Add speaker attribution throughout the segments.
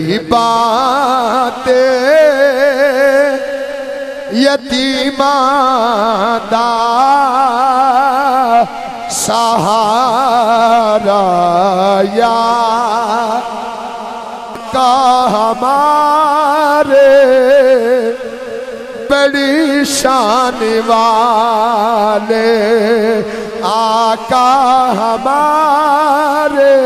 Speaker 1: غریباں تے یتیماں دا سہارا یا کا ہمارے بڑی شان والے آقا ہمارے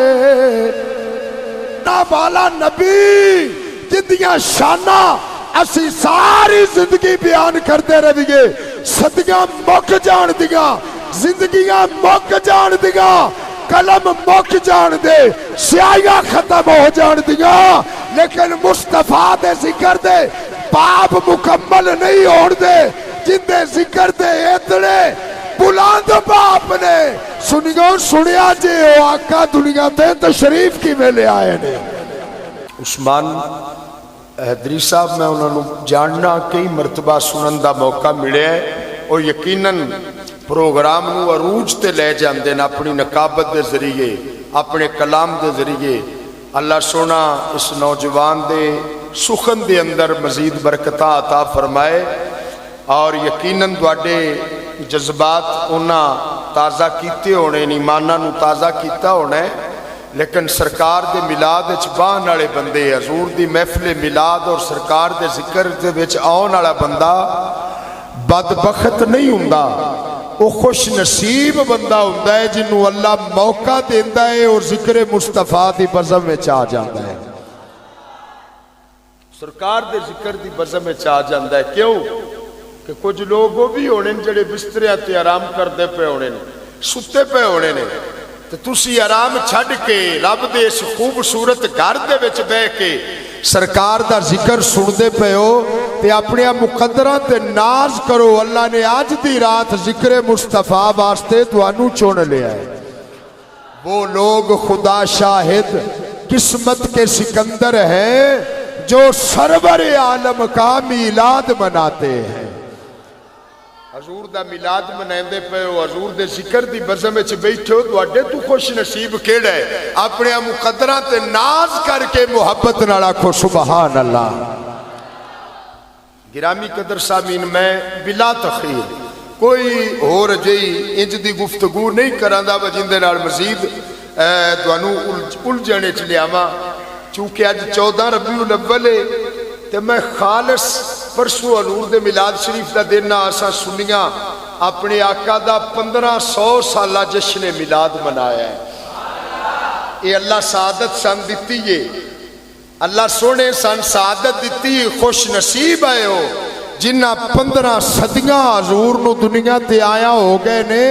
Speaker 1: والا نبی جدیاں شانہ اسی ساری زندگی بیان کرتے رہیے صدیاں مک جان دیاں زندگیاں مک جان دیاں قلم مک جان دے سیاہیاں ختم ہو جان دیاں لیکن مصطفیٰ دے ذکر دے باب مکمل نہیں ہوڑ دے جن دے ذکر دے اتنے بلند باپ نے سنیا جے او آقا دنیا تے تشریف کی میں لے آئے نے عثمان حیدری صاحب میں انہوں نے جاننا کئی مرتبہ سنن دا موقع ملے ہے اور یقیناً پروگرام نو عروج تے لے جاندے نا اپنی نقابت دے ذریعے اپنے کلام دے ذریعے اللہ سونا اس نوجوان دے سخن دے اندر مزید برکتہ عطا فرمائے اور یقیناً دوڑے جذبات انہاں تازہ کیتے ہونے ایماناں نو تازہ کیتا ہونے لیکن سرکار دے میلاد وچ باہن والے بندے حضور دی محفل میلاد اور سرکار دے ذکر دے وچ آن والا بندہ بدبخت نہیں ہوندا وہ خوش نصیب بندہ ہوندا ہے جنوں اللہ موقع دیندا ہے اور ذکر مصطفیٰ دی بزم وچ آ جاندا ہے سرکار دے ذکر دی بزم وچ آ جاندا ہے کیوں کہ کچھ لوگ وہ بھی ہونے جڑے بستریاں تے آرام کردے پے ہونے ستے پے ہونے نے تے تسی آرام چھڑ کے رب دے اس خوبصورت گھر دے وچ بہ کے سرکار دا ذکر سن دے پے ہو تے اپنے مقدرہ تے ناز کرو اللہ نے آج دی رات ذکر مصطفیٰ واسطے توانو چون لیا ہے وہ لوگ خدا شاہد قسمت کے سکندر ہیں جو سرور عالم کا میلاد مناتے ہیں حضور دا میلاد منائندے پے ہو حضور دے ذکر دی بزم وچ بیٹھے ہو تواڈے تو خوش نصیب کیڑا ہے اپنے مقدراں تے ناز کر کے محبت نال آکھو سبحان اللہ گرامی قدر سامعین میں بلا تخیر کوئی اور جئی انج دی گفتگو نہیں کراندا وجندے نال مزید تانوں الجھنے چ لیاواں چونکہ اج 14 ربیع الاول ہے تے میں خالص پرسوں حضور دے میلاد شریف دا دن آسا سنیاں اپنے آقا دا 1500 سالہ جشن میلاد منایا ہے یہ اللہ سعادت سن دیتی ہے اللہ سونے سن سعادت دیتی ہے خوش نصیب آئے ہو جنہ 15 صدیاں حضور نو دنیا تے آیا ہو گئے نے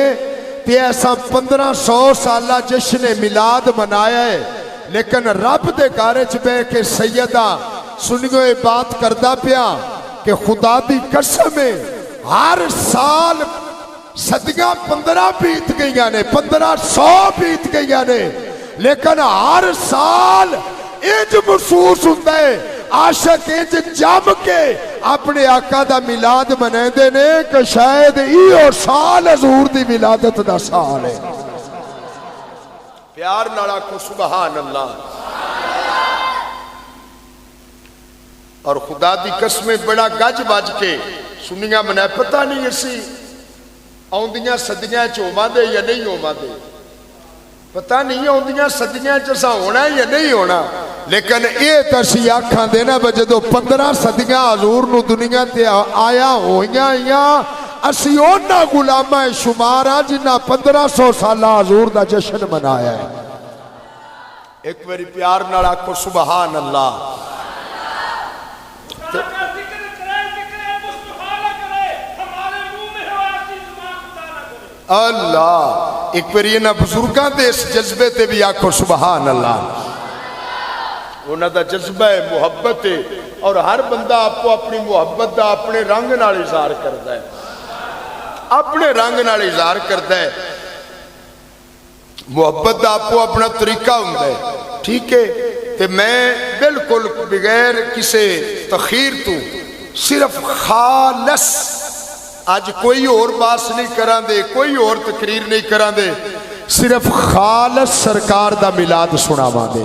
Speaker 1: تے ایسا 1500 سالہ جشن میلاد منایا ہے لیکن رب دے گارج بے کے سیدہ سنیو یہ بات کردہ پیا کہ خدا دی قسم ہے ہر سال صدیاں 15 بیت گئیاں نے 1500 بیت گئیاں نے لیکن ہر سال انج محسوس ہوتا ہے عاشق انج جم کے اپنے آقا دا میلاد منائے دے نے کہ شاید ایو سال حضور دی ولادت دا سال ہے پیار نالا کو سبحان اللہ اور خدا دی قسمیں بڑا گج بج کے سنیاں منہ پتہ نہیں اسی آؤندیاں صدیاں چوما دے یا نہیں ہوما دے پتہ نہیں آؤندیاں صدیاں چسا ہونا ہے یا نہیں ہونا لیکن یہ ترسی آکھاں دینا بجدو 15 صدیاں حضور نو دنیا تے آیا ہوئیاں یا اسی اونا غلامہ شمارا جنہ 1500 سالہ حضور دا جشن منایا ہے ایک میری پیار نالا کو سبحان اللہ اللہ ایک پر یہ نا بزرگاں دے اس جذبے تے بھی آکھو سبحان اللہ انہاں دا جذبہ ہے محبت ہے اور ہر بندہ آپ کو اپنی محبت دا اپنے رنگ نال اظہار کرتا ہے اپنے رنگ نال اظہار کرتا ہے محبت دا آپ کو اپنا طریقہ ہوتا ہے ٹھیک ہے کہ میں بالکل بغیر کسی تخیر تو صرف خالص آج کوئی اور باس نہیں کران دے کوئی اور تقریر نہیں کران دے صرف خالص سرکار دا میلاد سناواں دے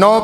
Speaker 1: 9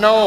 Speaker 1: 9।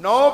Speaker 1: 9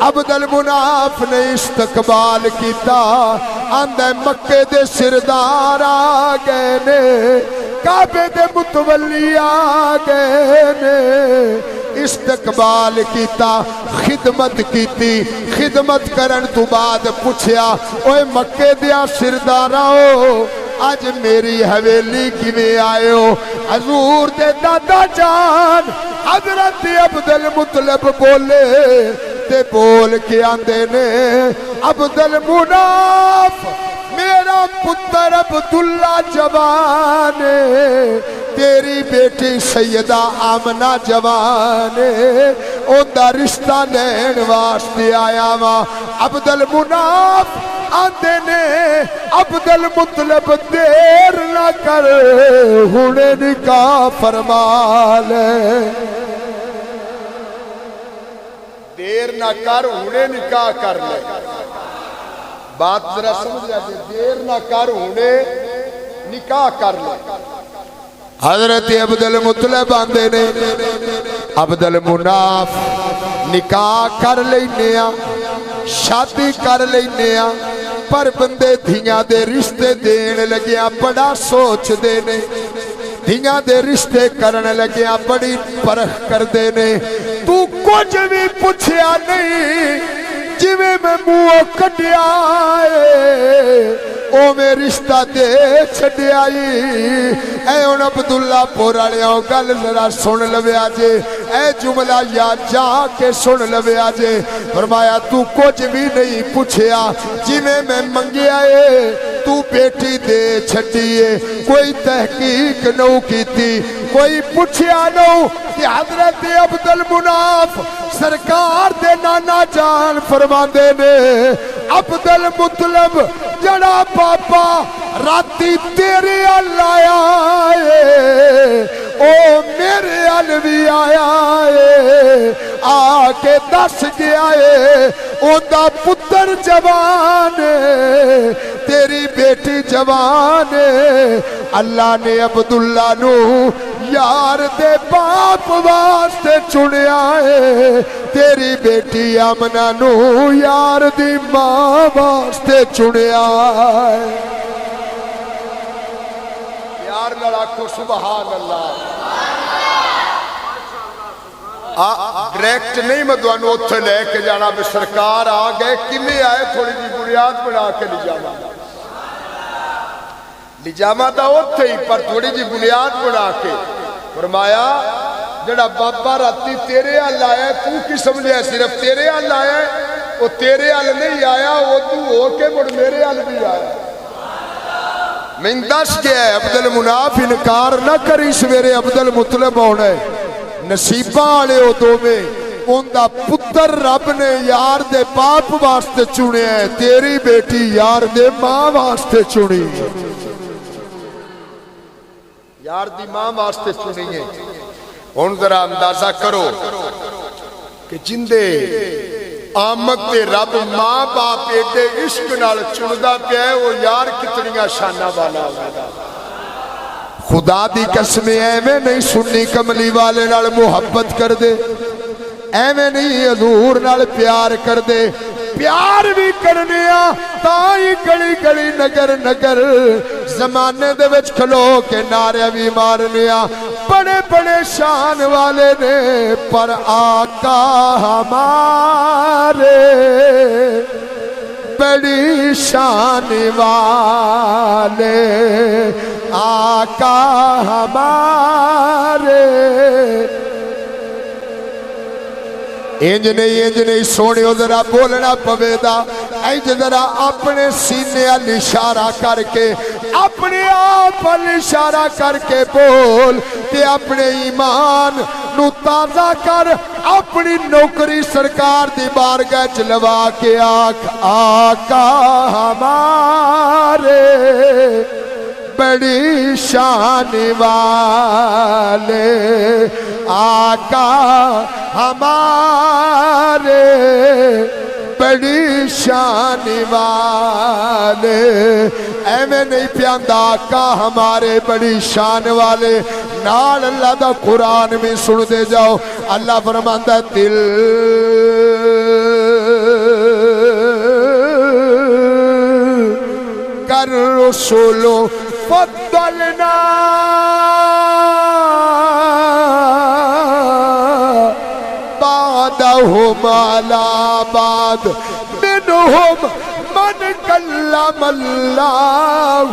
Speaker 1: عبدل مناف نے استقبال کیتا آندے مکے دے سردار آ گئے نے کعبے دے متولی آ گئے نے استقبال کیتا خدمت کیتی خدمت کرن تو بعد پوچھیا اوے مکے دیا سرداراؤ آج میری حویلی کیویں آئے ہو حضور دے دادا جان حضرت عبدالمطلب بولے تے بول کے آندے نے عبدالمناف میرا پتر عبداللہ جوان ہے تیری بیٹی سیدہ آمنہ جوان ہے اوندا رشتہ لین واسطے آیا وا عبدالمناف آندے نے عبدالمطلب دیر نہ کر ہنے نکاح فرما لے دیر نہ کر ہنے نکاح کر لے بات ذرا سمجھ جاتے دیر نہ کر ہونے نکاح کر لے حضرت عبدالمطلب آندے نے عبدالمناف نکاح کر لینے شادی کر لینے پر بندے دھیاں دے رشتے دین لگیاں بڑا سوچ دینے دھیاں دے رشتے کرنے لگیاں بڑی پرخ کر دینے تو کچھ بھی پوچھیا نہیں جویں میں منہ کٹیا او میں رشتہ دے چھڈیائی اے ان عبداللہ پورالےاں گل ذرا سن لویا جے اے جملہ یا جا کے سن لویا جے فرمایا تو کچھ بھی نہیں پوچھیا جویں میں منگیا اے تو بیٹی دے چھڈیے کوئی تحقیق نو کیتی کوئی پوچھیا نو کہ حضرت عبدالمناف سرکار دے نانا جان فرماندے نے عبدالمطلب جڑا پاپا راتی تیرے ال آیا ہے او میرے ال بھی آیا ہے آ کے دس گیا ہے اوندا پتر جوان ہے تیری بیٹی جوان ہے اللہ نے عبداللہ نو یار دے باپ واسطے چنیا ہے تیری بیٹی آمنہ نو یار دی ماں واسطے چنیا ہے یار لڑاکو سبحان اللہ ڈریکٹ نہیں مدوانو اتھے لے کے جانا بھی سرکار آ گئے کمیں آئے تھوڑی جی بنیاد بنا کے لجاما لجاما دا اتھے ہی پر تھوڑی جی بنیاد بنا کے فرمایا جڑا بابا راتی تیرے ال آیا تو کی سمجھے صرف تیرے ال آیا وہ تیرے ال نہیں آیا وہ تو ہو کے مڑ میرے ال بھی آیا میں دس گیا ہے عبدالمناف انکار نہ کری سویرے عبدالمطلب ہونا ہے نصیبہ آلے ہو دو میں ان دا پتر رب نے یار دے باپ واسطے چنے ہیں تیری بیٹی یار دے ماں واسطے چنی یار دی ماں واسطے چنی ہے ان ذرا اندازہ کرو کہ جندے آمد تے رب ماں باپ ایڈے عشق نال چندہ پہ ہے وہ یار کتنیاں شانہ والا ہوگا خدا دی قسمیں ایویں نہیں سنی کملی والے نال محبت کر دے ایویں نہیں حضور نال پیار کر دے پیار بھی کرنے تائی گلی گلی نگر نگر زمانے دے وچ کھلو کے نعرے بھی مارنے بڑے بڑے شان والے نے پر آقا ہمارے بڑی شان والے آقا ہمارے انج نہیں سونے ذرا بولنا پوے دا انج ذرا اپنے سینے ال اشارہ کر کے اپنے آپ ال اشارہ کر کے بول تے اپنے ایمان نو تازہ کر اپنی نوکری سرکار دی بارگاہ چ لوا کے آکھ آقا ہمارے بڑی شان والے آقا ہمارے بڑی شان والے ایویں نہیں پیاندا آقا ہمارے بڑی شان والے نال اللہ دا قرآن میں سن دے جاؤ اللہ فرماندا ہے دل الرسل فضلنا بعدهم على بعض منهم من كلم الله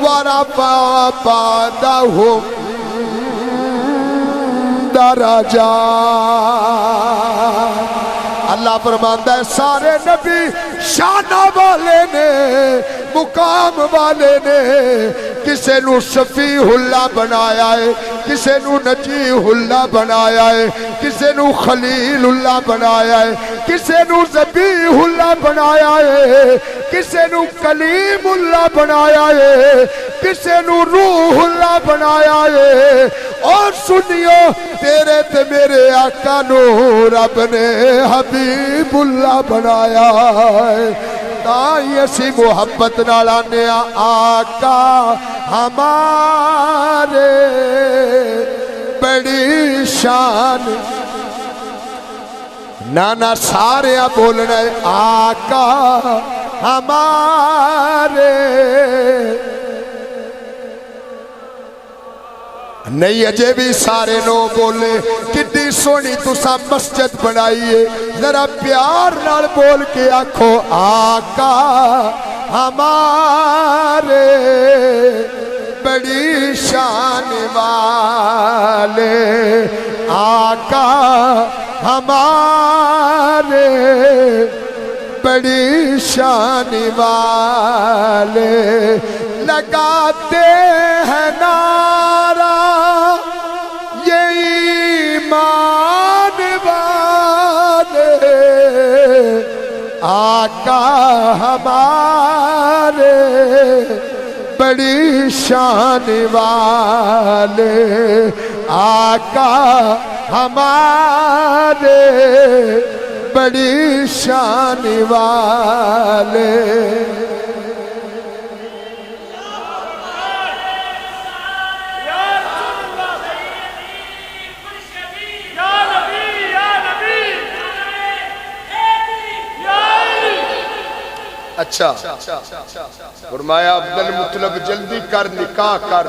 Speaker 1: ورفع بعضهم درجات. اللہ فرماتا ہے سارے نبی شانہ والے نے، مقام والے نے. کسے نو شفیع اللہ بنایا ہے، کسے نو نجیح اللہ بنایا ہے، کسے نو خلیل اللہ بنایا ہے، کسے نو ذبیح اللہ بنایا ہے، کسے نو کلیم اللہ بنایا ہے، کسے نو روح اللہ بنایا ہے. اور سنیو تیرے تے میرے آقا نو رب نے حبیب اللہ بنایا ہے. تائی اسی محبت نالانے آقا ہمارے بڑی شان. نانا سارے بولنا ہے آقا ہمارے. نہیں اجے بھی سارے نو بولے. کتنی سونی تسا مسجد بنائیے، ذرا پیار نال بول کے آکھو آقا ہمارے بڑی شان والے. آقا ہمارے بڑی شان والے. لگاتے ہیں نعرہ یہ ایمان والے. آقا ہمارے بڑی شان والے. آقا ہمارے بڑی شان والے. اچھا فرمایا عبد المطلب جلدی کر نکاح کر.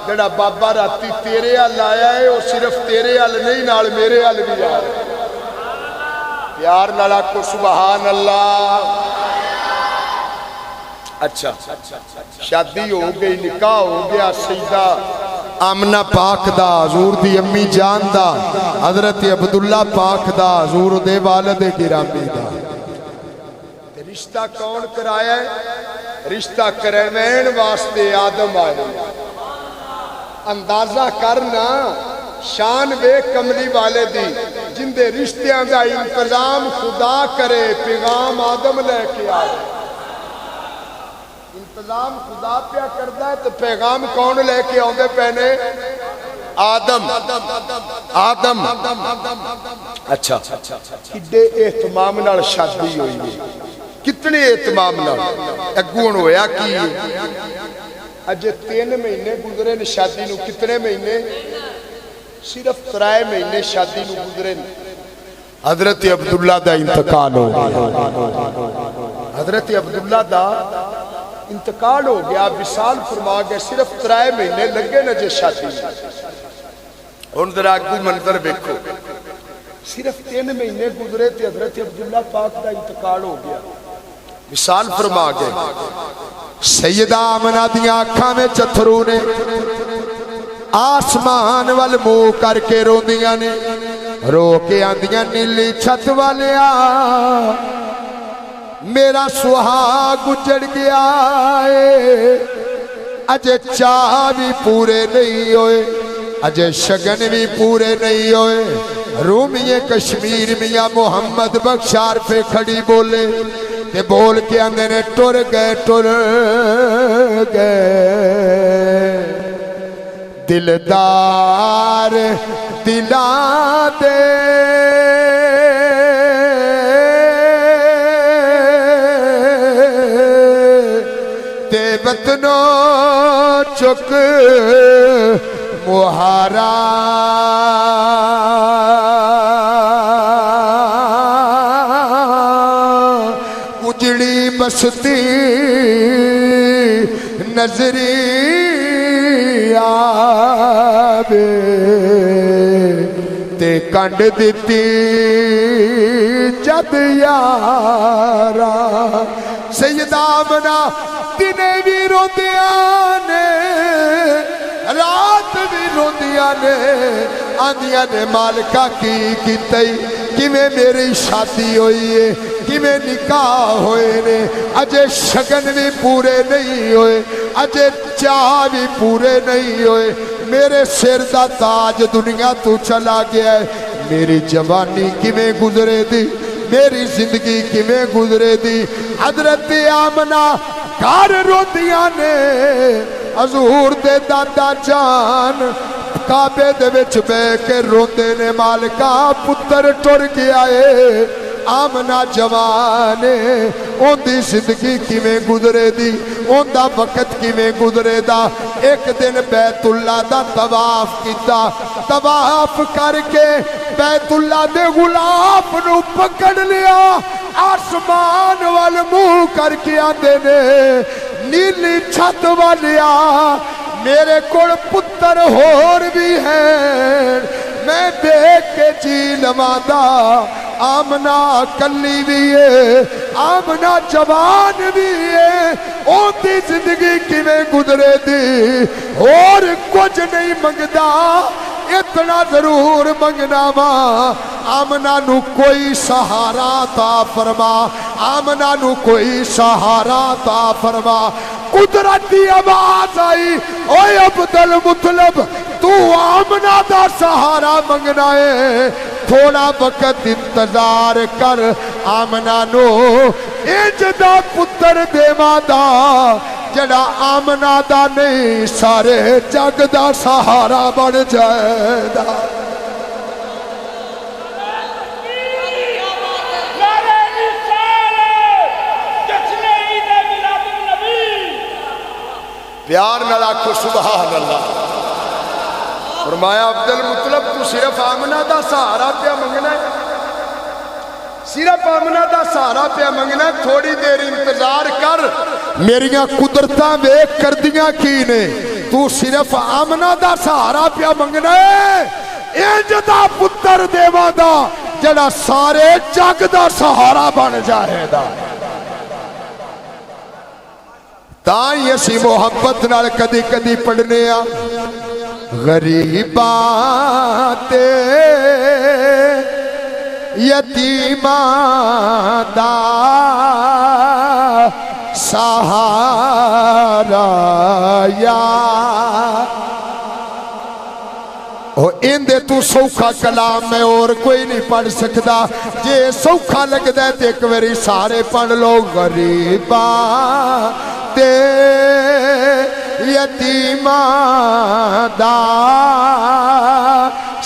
Speaker 1: جڑا بابا راتی تیرے حال آیا ہے وہ صرف تیرے حال نہیں نال میرے حال بھی آیا ہے. پیار نالا کو سبحان اللہ. اچھا شادی ہو گئی، نکاح ہو گیا. سیدہ آمنہ پاک دا حضور دی امی جان دا، حضرت عبداللہ پاک دا حضور دے والد گرامی دا. رشتہ کون کرایا ہے؟ رشتہ کروین واسطے آدم آئے. اندازہ کرنا شان بے کملی والے دی جن دے رشتیاں دا انتظام خدا کرے. پیغام آدم لے کے آئے. انتظام خدا پیا کردا ہے تو پیغام کون لے کے آؤندے پہنے؟ آدم. آدم. اچھا کڈے اہتمام نال شادی ہوئی ہے، کتنے اہتمام نال. اگون ہویا کی اجے 3 مہینے گزرے نے شادی نو. کتنے مہینے؟ صرف 3 مہینے شادی نو گزرے نے. حضرت عبداللہ دا انتقال ہو گیا. حضرت عبداللہ دا انتقال ہو گیا. وصال فرما گئے. صرف 3 مہینے لگے نا جے شادی. ان ذرا اگو منظر دیکھو. صرف 3 مہینے گزرے تے حضرت عبداللہ پاک دا انتقال ہو گیا. وصال فرما گئے. سیدہ آمنہ دیاں آنکھاں میں چتھرو نے آسمان وال منہ کر کے روندیاں نے. رو کے آندیاں نیلی چھت والیا میرا سہاگ اجڑ گیا ہے. اجے چاہ بھی پورے نہیں ہوئے، اجے شگن بھی پورے نہیں ہوئے. رومی کشمیر میاں محمد بخشار پہ کھڑی بولے تے بول کے آندے نے ٹر گئے دلدار دلا دے تے وطنوں چک مہارا اجڑی بستی نظری آوے تے کنڈ دیتی جد یارا سیدہ آمنہ دنے بھی روندیاں نے رات بھی روندیاں نے آندیاں نے مالکہ کی تئی کہ میں میری شادی ہوئی ہے کہ میں نکاح ہوئے نے اجے شگن بھی پورے نہیں ہوئے اجے چاہ بھی پورے نہیں ہوئے میرے سر دا تاج دنیا تو چلا گیا ہے میری جوانی کی میں گزرے دی میری زندگی کی میں گزرے دی حضرت آمنہ کار روندیاں نے حضور دے دادا جان کعبے دے وچ بے کے روندے نے مالکہ پتر ٹر گیا ہے آمنہ جوانے اون دی زندگی کی میں گزرے دی اون دا وقت کی میں گزرے دا ایک دن بیت اللہ دا طواف کیتا طواف کر کے بیت اللہ دے غلاف نو پکڑ لیا آسمان والمو کر کے آندے نے نیلی چھت والیا میرے کوڑ پتر ہور بھی ہیں میں دیکھ کے جی لمادا آمنہ کلی بھی ہے آمنہ جوان بھی ہے اون دی زندگی کی میں گزرے دی اور کچھ نہیں منگدا اتنا ضرور منگنا ماں آمنہ نو کوئی سہارا تا فرما آمنہ نو کوئی سہارا تا فرما قدرتی آواز آئی اوے عبدالمطلب تو آمنہ دا سہارا منگنا ہے تھوڑا وقت انتظار کر آمنہ نو اجدا پتر دیوا دا جڑا آمنہ دا نہیں سارے جگ دا سہارا بن جائے دا پیار نہ لاکھو سبحان اللہ فرمایا عبدالمطلب تو صرف آمنہ دا سہارا پیا منگنا ہے صرف آمنہ دا سہارا پیا منگنا ہے تھوڑی دیر انتظار کر میریاں قدرتاں ویک کر دیاں کی نے تو صرف آمنہ دا سہارا پیا منگنا ہے انج دا پتر دیوا دا جڑا سارے جگ دا سہارا بن جائے دا تائیں اسی محبت نال کدی کدی پڑھنے آ غریباں تے یتیماں دا سہارا یا اندے تو سوکھا کلام میں اور کوئی نہیں پڑھ سکتا جے سوکھا لگ دے تے ایک واری سارے پڑھ لو غریباں تے یتیماں دا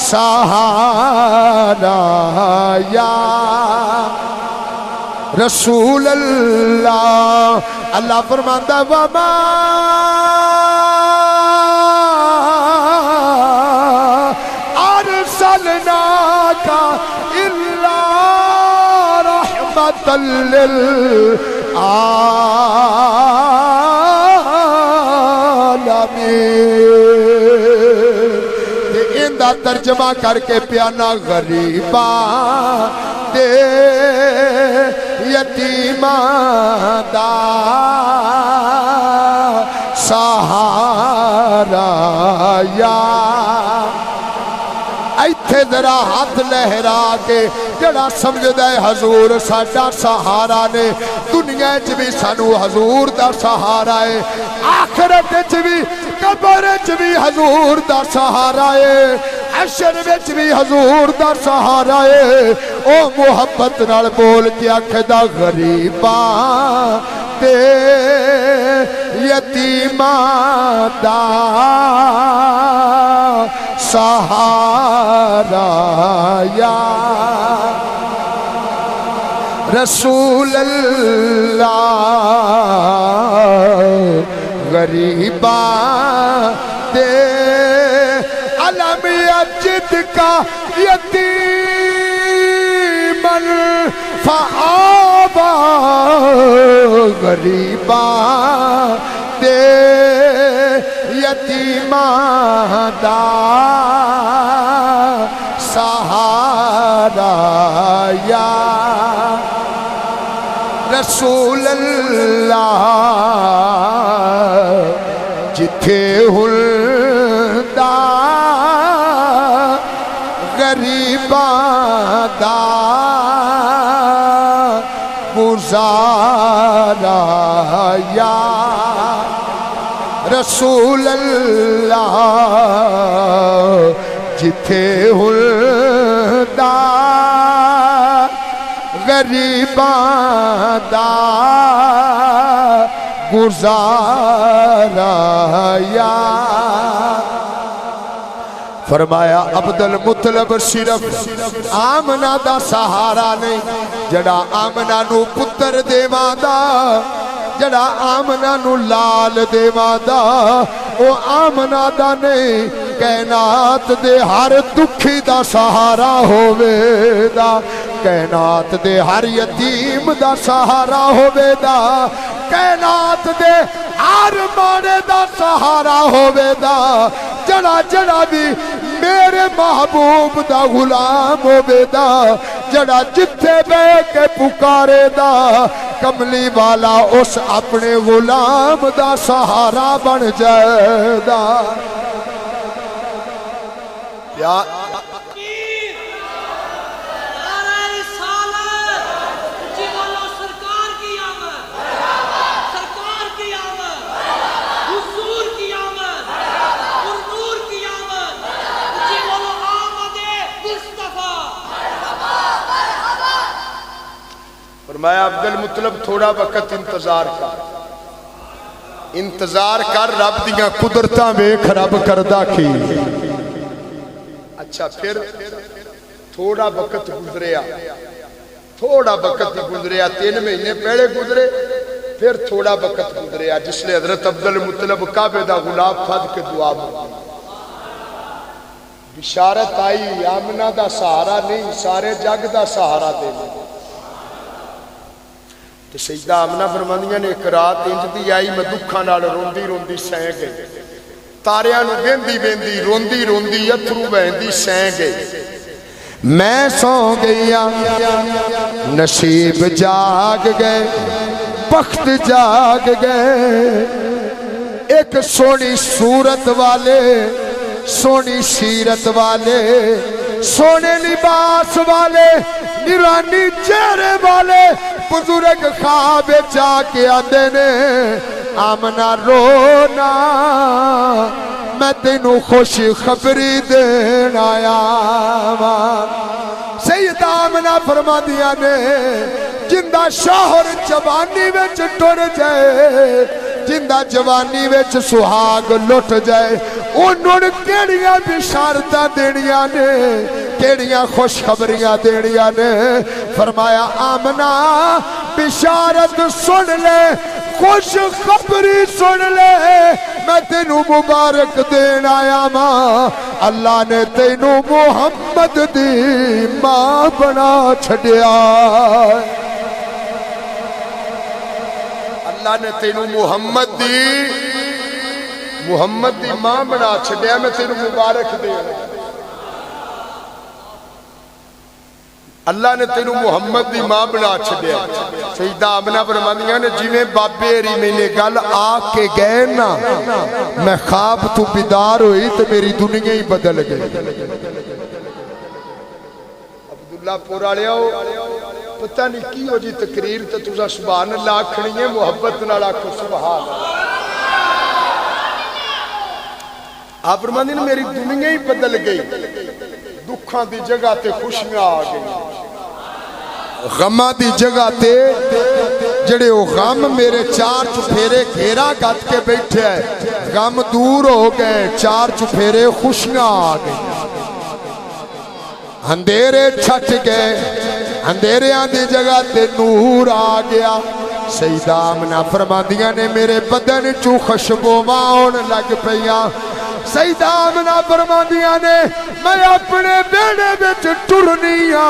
Speaker 1: سہارا یا رسول اللہ اللہ فرماتا وما ارسلناک الا رحمۃ للعالمین اندہ ترجمہ کر کے پیانا غریباں تے یتیماں دا سہارا یا ایتھے ذرا ہاتھ لہرا کے جڑا سمجھدا ہے حضور ساڈا سہارا نے دنیا وچ بھی سانو حضور دا سہارا ہے آخرت وچ بھی قبر وچ بھی حضور دا سہارا ہے حشر وچ بھی حضور دا سہارا ہے او محبت نال بول کے آکھدا غریباں تے یتیماں دا سہارا یا رسول اللہ غریباں تے علم یجد کا یتیمن فآبا غریباں تے دا سہارا یا رسول اللہ جتھے ہلدا غریباں دا گزارا یا رسول اللہ جتھے ہلدا غریباں دا گزارا یا فرمایا عبد المطلب صرف آمنہ دا سہارا نہیں جڑا آمنہ نو پتر دیواں دا جڑا آمنہ نو لال دیواں دا او آمنہ دا نہیں کائنات دے ہر دکھی دا سہارا ہووے دا کائنات دے ہر یتیم دا سہارا ہووے دا کائنات دے ہر مانے دا سہارا ہووے دا جڑا جڑا بھی میرے محبوب دا غلام ہووے دا جڑا جتھے بے کے پکارے دا کملی والا اس اپنے غلام دا سہارا بن جائے دا یا فرمایا عبد المطلب تھوڑا وقت انتظار کر رب دیاں قدرتاں ویکھ رب کردا کی اچھا پھر تھوڑا وقت گزریا 3 مہینے پہلے گزرے پھر تھوڑا وقت گزریا جس لئے حضرت عبد المطلب کعبے دا غلاف پھد کے دعا مانگی بشارت آئی آمنہ دا سہارا نہیں سارے جگ دا سہارا دے تو سیدہ آمنہ فرماندیاں نے ایک رات انج دی آئی میں دکھاں نال روندی روندی سین گئی تاریاں نو ویندی ویندی روندی روندی اتھرو ویندی سین گئی میں سو گیا نصیب جاگ گئے بخت جاگ گئے ایک سونی صورت والے سونی سیرت والے سونے لباس والے نورانی چہرے والے بزرگ خواب جا کے آدھے نے آمنہ رونا میں تینوں خوش خبری دین آیا سیدہ آمنہ فرما دیا نے جندہ شوہر جوانی وچ ٹر جائے جندہ جوانی وچ سہاگ لٹ جائے انہوں نے کیڑیاں بشارتاں دینیاں نے کیڑیاں خوش خبریاں دینیاں نے فرمایا آمنہ بشارت سن لے خوش خبری سن لے میں تینوں مبارک دین آیا ماں اللہ نے تینوں محمد دی ماں بنا چھڑیا اللہ نے تینوں محمد دی ماں بنا چھڑیا میں تینوں مبارک دین اللہ نے تینوں محمد دی ماں بنا چھڑیا سیدہ آمنہ فرماندیاں نے جنہیں بابے ری میں نے گل آ کے گئے نا میں خواب تو بیدار ہوئی تو میری دنیا ہی بدل گئی عبداللہ پورا لیا ہو پتہ نہیں کی ہو جی تقریر تو تُسا سبحان اللہ کھڑی ہے محبت نہ لاکھو سبحان اللہ آپ فرماندیاں نے میری دنیا ہی بدل گئی دکھاں دی جگہ تے خوشیاں آ گئی غمہ دی جگہ تے جڑے وہ غم میرے چار چپھیرے گھیرا گھت کے بیٹھے ہیں غم دور ہو گئے چار چپھیرے خوشیاں آ گئی اندھیرے چھٹ گئے اندھیرے دی جگہ تے نور آ گیا سیدہ آمنہ فرماندیاں نے میرے بدن چو خشبو ماؤن لگ پیا سیدہ آمنہ فرماندیاں نے میں اپنے بیڑے بچ ٹرنیاں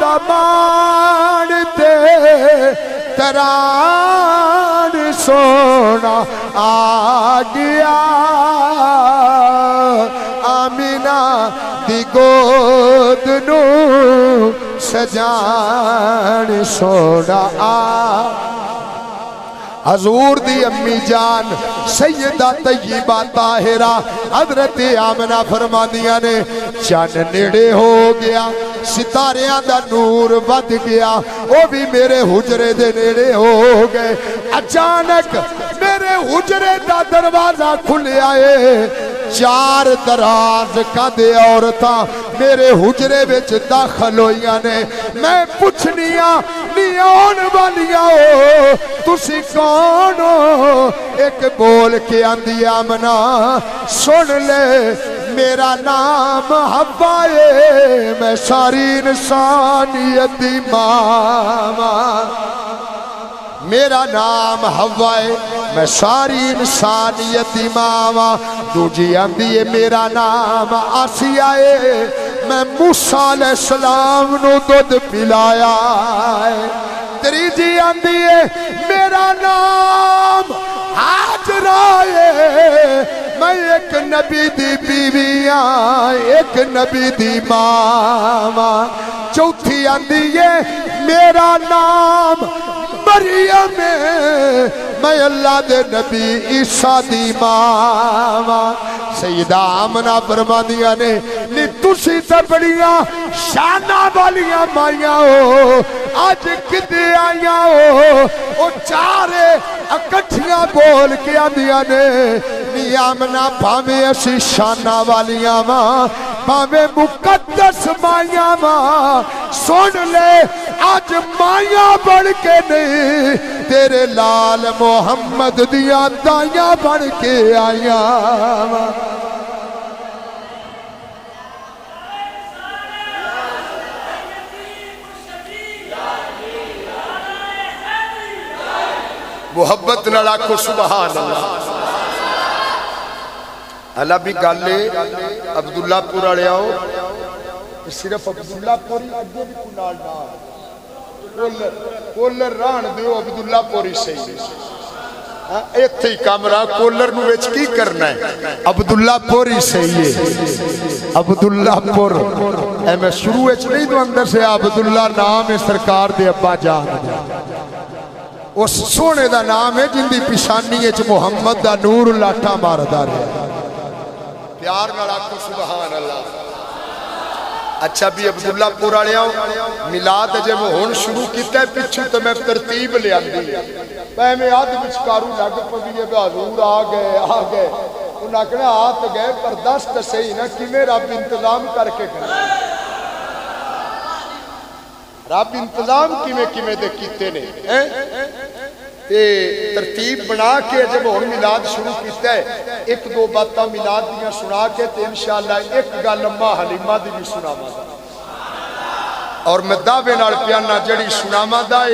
Speaker 1: دمان تے تران سونا آ گیا آمینہ دی گود نو سجان سونا آ حضور دی امی جان سیدہ طیبہ طاہرہ حضرت آمنہ فرماندیاں نے چن نیڑے ہو گیا ستاریاں دا نور ود گیا وہ بھی میرے حجرے دے نیڑے ہو گئے اچانک میرے حجرے دا دروازہ کھلے آئے چار دراز کا دے عورتاں میرے حجرے وچ داخل ہوئیاں نے میں پوچھنیاں نہیں آن والیاں ہو تسی کون ہو ایک بول کے آندی آمنہ سن لے میرا نام حوا ہے میں ساری انسانیت دی ماں میرا نام حوا ہے میں ساری انسانیت دی ماں دوجی آندی ہے میرا نام آسیہ ہے میں موسیٰ علیہ السلام نو دودھ پلایا ہے تریجی آندی ہے میرا نام حاجرہ ہے میں ایک نبی دی بیویاں ایک نبی دی ماں چوتھی آندی ہے میرا نام مریم میں اللہ دے نبی عیسیٰ دی ماں سیدہ آمنہ فرماندیاں نے نی تسی تے بڑیاں شانہ والیاں مائیاں ہو آج کدے آئیاں ہو او چارے اکٹھیاں بول کے آندیاں نے نی آمنہ پاویں اسی شانہ والیاں ماں پاویں مقدس مائیاں ماں سن لے آج مائیاں بڑھ کے نہیں تیرے لال محمد دیاں دائیاں بڑھ کے آئیاں محبت نہ لاکھو سبحان اللہ اللہ بھی گالے عبداللہ پورا لے آؤ صرف عبداللہ پوری اگے بھی کنال نال کولر ران دیو عبداللہ پوری صحیح ایتھے ہی کامرہ کولر نو ویچ کی کرنا ہے عبداللہ پوری صحیح ہے عبداللہ پور اے میں شروع ویچ نہیں دو اندر سے عبداللہ نام ہے سرکار دے ابا جان اس سونے دا نام ہے جن دی پیشانی ہے محمد دا نور لاٹھا ماردہ رہے پیار نہ لاکھو سبحان اللہ اچھا بھی عبداللہ پورا لے آؤ میلاد جب ہون شروع کیتا ہے پچھو تو میں ترتیب لے آندی میں آدھ بچکارو لگ پویے بے حضور آگئے انہاں کہنا آت گئے پر دست صحیح نا کہ میں رب انتظام کر کے کرنا رب انتظام کیویں دے کیتے نے ترتیب بنا کے جب ہون میلاد شروع کیتا ہے ایک دو باتاں میلاد دیاں سنا کے تے انشاءاللہ ایک گل اماں حلیمہ دی بھی سناواں اور میں دعوے نال پیانا جڑی سناواں دا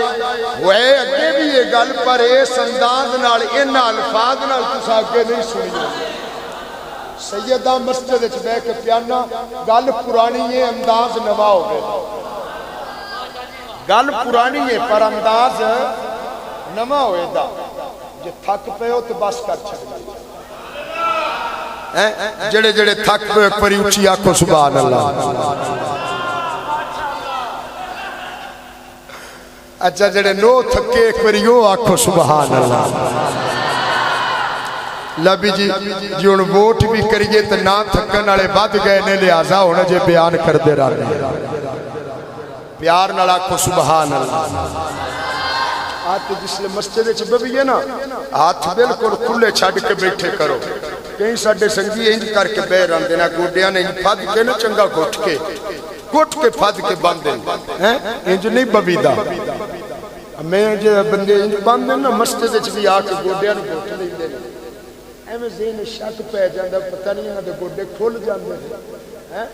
Speaker 1: ہوئے اگے بھی یہ گل پر اس انداز نال ان الفاظ نال تساں اگے نہیں سنی سیدہ مسجد وچ بیٹھ کے پیانا گل پرانی ہے انداز نواں ہو گئے گل پرانی ہے پر انداز نما ہوئے دا جو تھک پہ ہو تو بس کر چھڑ جڑے جڑے تھک پہ ایک پری اچھی آنکھو سبحان اللہ اچھا جڑے نو تھکے ایک پری یوں آنکھو سبحان اللہ لبی جی جون ووٹ بھی کریے تو نہ تھکن والے بد گئے نے لہذا ہونا جے بیان کر دے رہا پیار نہ آنکھو سبحان اللہ آتے جس لئے مسجد چببی ہے نا ہاتھ بلکل کھلے چھاڑ کے بیٹھے کرو کہیں ساڑھے سنگی انج کر کے بے ران دینا گوڑیاں نے انج پھاد کے نا چنگا گھٹ کے پھاد کے باندھیں انج نہیں ببی دا میں انج بندے انج باندھیں نا مسجد چبی آکے گوڑیاں نے گھٹ نہیں دینا ایمیں ذہن شک پہ جاندہ پتہ نہیں ہے گوڑے کھول جاندے ہیں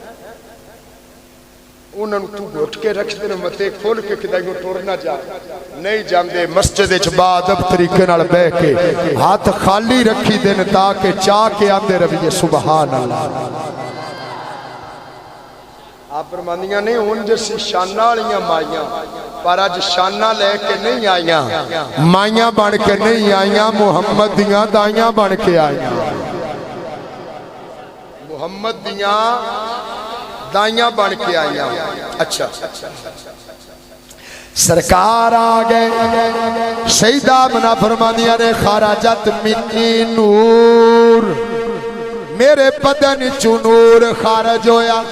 Speaker 1: انہوں تو گھٹ کے رکھ دینا متے کھول کے کدائیوں ٹورنا جا نہیں جاندے مسجد بعدب طریقے نال بے کے ہاتھ خالی رکھی دینا تاکہ چاہ کے آندے رویے سبحان اللہ آپ فرماندیاں نہیں ہن جس شاناں والیاں مائیاں پر اج شاناں لے کے نہیں آئیاں مائیاں بن کے نہیں آئیاں محمد دیاں دائیاں بن کے آئیاں محمد دیاں دائیاں بن کے آئیاں اچھا سرکار آگئے سیدہ آمنہ فرماندیاں نے خارجت منی نور میرے بدن چو نور خارج ہویا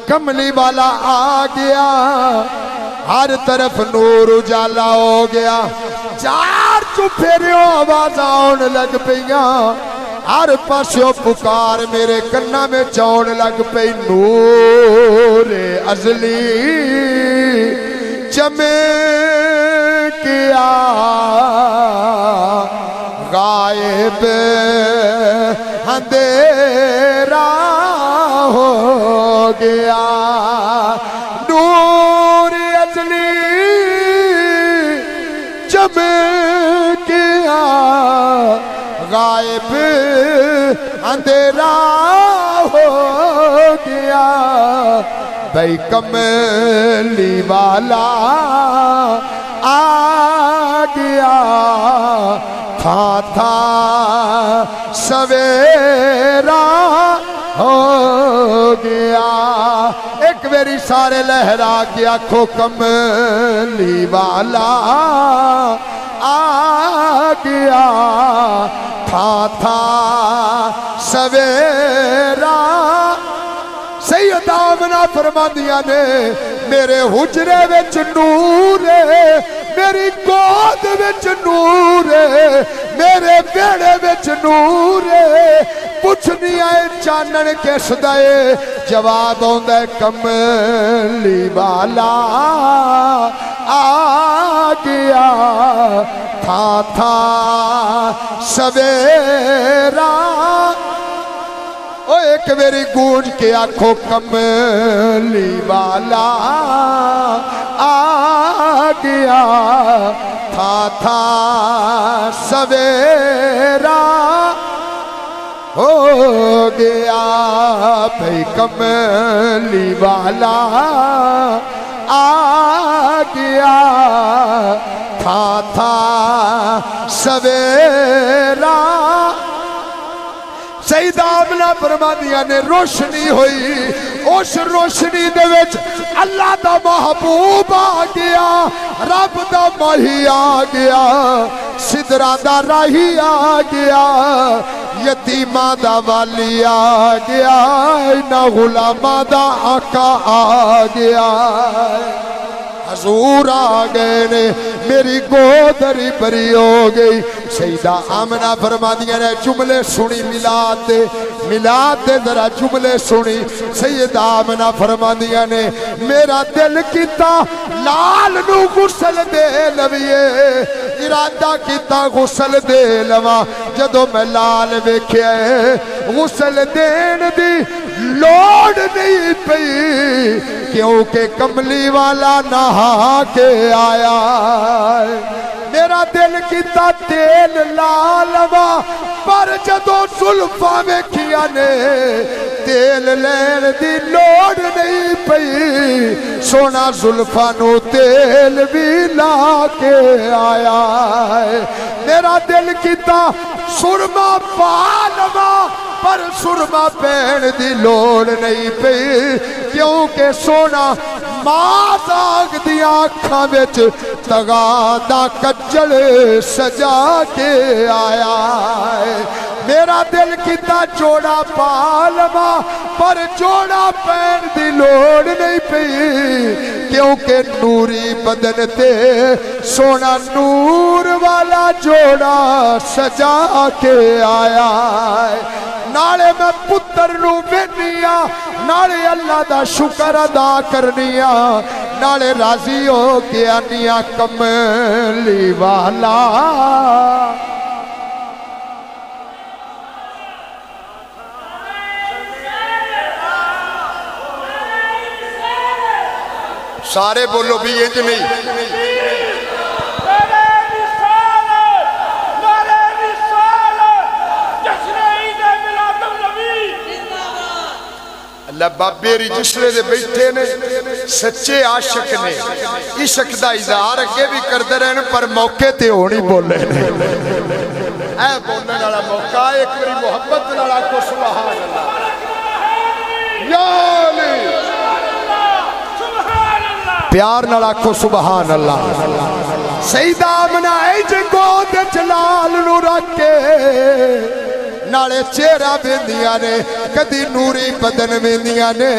Speaker 1: کملی والا آ گیا ہر طرف نور اجالا ہو گیا چار چپھیریوں آواز آن لگ پئیاں ہر پاسوں پکار میرے کنا میں چون لگ پئی نور ازلی چمکیا غائب اندھیرا ہو گیا نور ازلی چمکیا غائب اندھیرا ہو گیا بھئی کملی والا آ گیا تھا سویرا ہو گیا ایک میری سارے لہرا کے آنکھوں کملی والا آ گیا تھا سویرا سیدہ آمنہ فرماندیاں نے میرے حجرے وچ نور ہے میری گود وچ نور ہے میرے بیڑے وچ نور ہے پوچھنی آئے چانن کس دائے جواب ہوندہ کملی والا آ گیا تھا سویرا او ایک میری گونج کے آنکھوں کملی والا آ گیا تھا سویرا ہو گیا بھئی کملی والا آ گیا تھا سویرا سیدہ آمنہ فرماندیاں نے روشنی ہوئی اس روشنی دے وچ اللہ دا محبوب آ گیا رب دا ماہی آ گیا سدرہ دا راہی آ گیا یتیمہ دا والی آ گیا نہ غلامہ دا آقا آ گیا حضور آ گئے نے میری گودری بری ہو گئی سیدہ آمنہ فرماندیاں نے جملے سنی ملاد دے ذرا جملے سنی سیدہ آمنہ فرماندیاں نے میرا دل کیتا لال نو غسل دے لویے ارادہ کیتا غسل دے لوا جدو میں لال ویکھیا غسل دین دی لوڑ نہیں پئی کیونکہ کملی والا نہا کے آیا میرا دل کیتا تیل لالوا پر جدو زلفاں ویکھیاں نے تیل لین دی لوڑ نہیں پئی سونا زلفاں نو تیل بھی لا کے آیا میرا دل کیتا سرما پالوا پر سرما پہن دی لوڑ نہیں پئی کیونکہ سونا ماں داغ دی آنکھاں وچ تغادہ کجل سجا کے آیا میرا دل کیتا جوڑا پالوا پر جوڑا پہن دی لوڑ نہیں پئی کیونکہ نوری بدن تے سونا نور والا جوڑا سجا کے آیا نالے میں پتر نو بینیا نالے اللہ دا شکر ادا کرنیا نالے راضی ہو کے آنیا کملی والا سارے بولو بھی یہ نہیں اللہ بابے رجسٹرے دے بیٹھے نے سچے عاشق نے عشق دا اظہار اگے بھی کردے رہے پر موقع تے ہونی بولے نے اے بولنے والا موقع ایک میری محبت والا کو سبحان اللہ یا علی پیار نال آکھو سبحان اللہ سیدہ آمنہ اے گود جلال نو رکھ کے نالے چہرہ بیندیاں نے کدی نوری بدن بیندیاں نے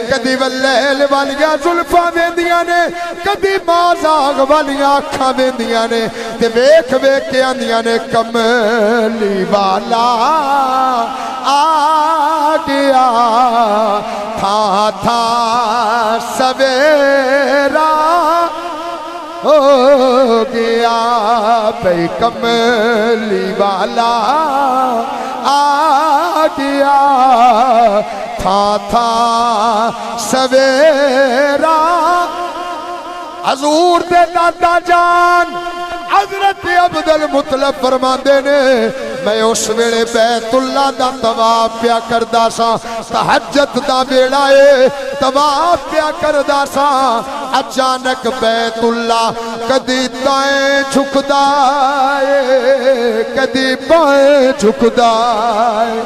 Speaker 1: کدی واللیل والیاں ظلفہ بیندیاں نے کدی مازاغ والیاں آنکھاں بیندیاں نے تے ویکھ ویکھ کے آندیاں نے کملی والا آ گیا تھا تھا سویرا ہو گیا بھئی کملی والا آ گیا تھا تھا سویرا حضور دے دادا جان حضرت عبدالمطلب فرماندے نے میں اس ویلے بیت اللہ دا طواف پیا کردا سا تہجد دا ویلا اے طواف پیا کردا سا اچانک بیت اللہ کدی دائیں جھکدا اے کدی بائیں جھکدا اے